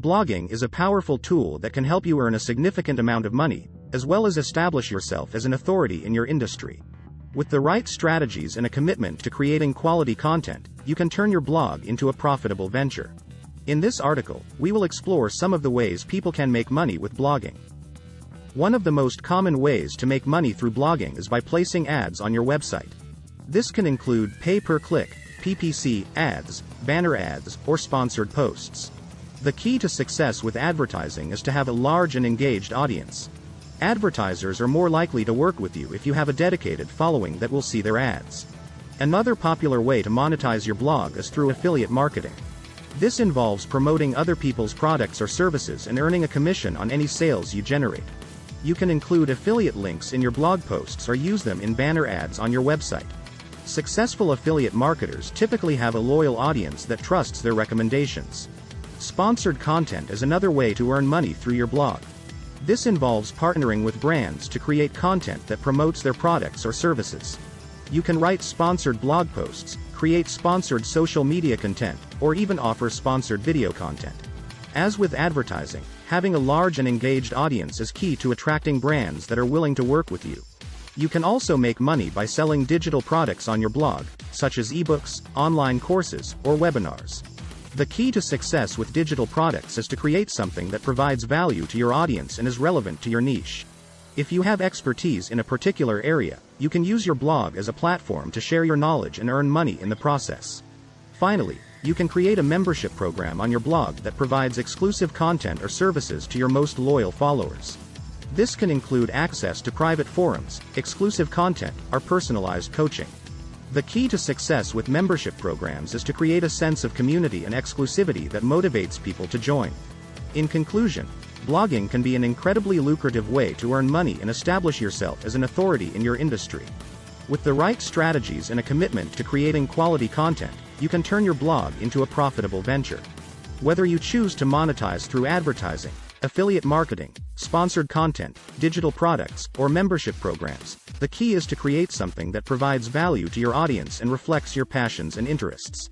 Blogging is a powerful tool that can help you earn a significant amount of money, as well as establish yourself as an authority in your industry. With the right strategies and a commitment to creating quality content, you can turn your blog into a profitable venture. In this article, we will explore some of the ways people can make money with blogging. One of the most common ways to make money through blogging is by placing ads on your website. This can include pay-per-click, PPC, ads, banner ads, or sponsored posts. The key to success with advertising is to have a large and engaged audience. Advertisers are more likely to work with you if you have a dedicated following that will see their ads. Another popular way to monetize your blog is through affiliate marketing. This involves promoting other people's products or services and earning a commission on any sales you generate. You can include affiliate links in your blog posts or use them in banner ads on your website. Successful affiliate marketers typically have a loyal audience that trusts their recommendations. Sponsored content is another way to earn money through your blog. This involves partnering with brands to create content that promotes their products or services. You can write sponsored blog posts, create sponsored social media content, or even offer sponsored video content. As with advertising, having a large and engaged audience is key to attracting brands that are willing to work with you. You can also make money by selling digital products on your blog, such as ebooks, online courses, or webinars. The key to success with digital products is to create something that provides value to your audience and is relevant to your niche. If you have expertise in a particular area, you can use your blog as a platform to share your knowledge and earn money in the process. Finally, you can create a membership program on your blog that provides exclusive content or services to your most loyal followers. This can include access to private forums, exclusive content, or personalized coaching. The key to success with membership programs is to create a sense of community and exclusivity that motivates people to join. In conclusion, blogging can be an incredibly lucrative way to earn money and establish yourself as an authority in your industry. With the right strategies and a commitment to creating quality content, you can turn your blog into a profitable venture. Whether you choose to monetize through advertising, affiliate marketing, sponsored content, digital products, or membership programs, the key is to create something that provides value to your audience and reflects your passions and interests.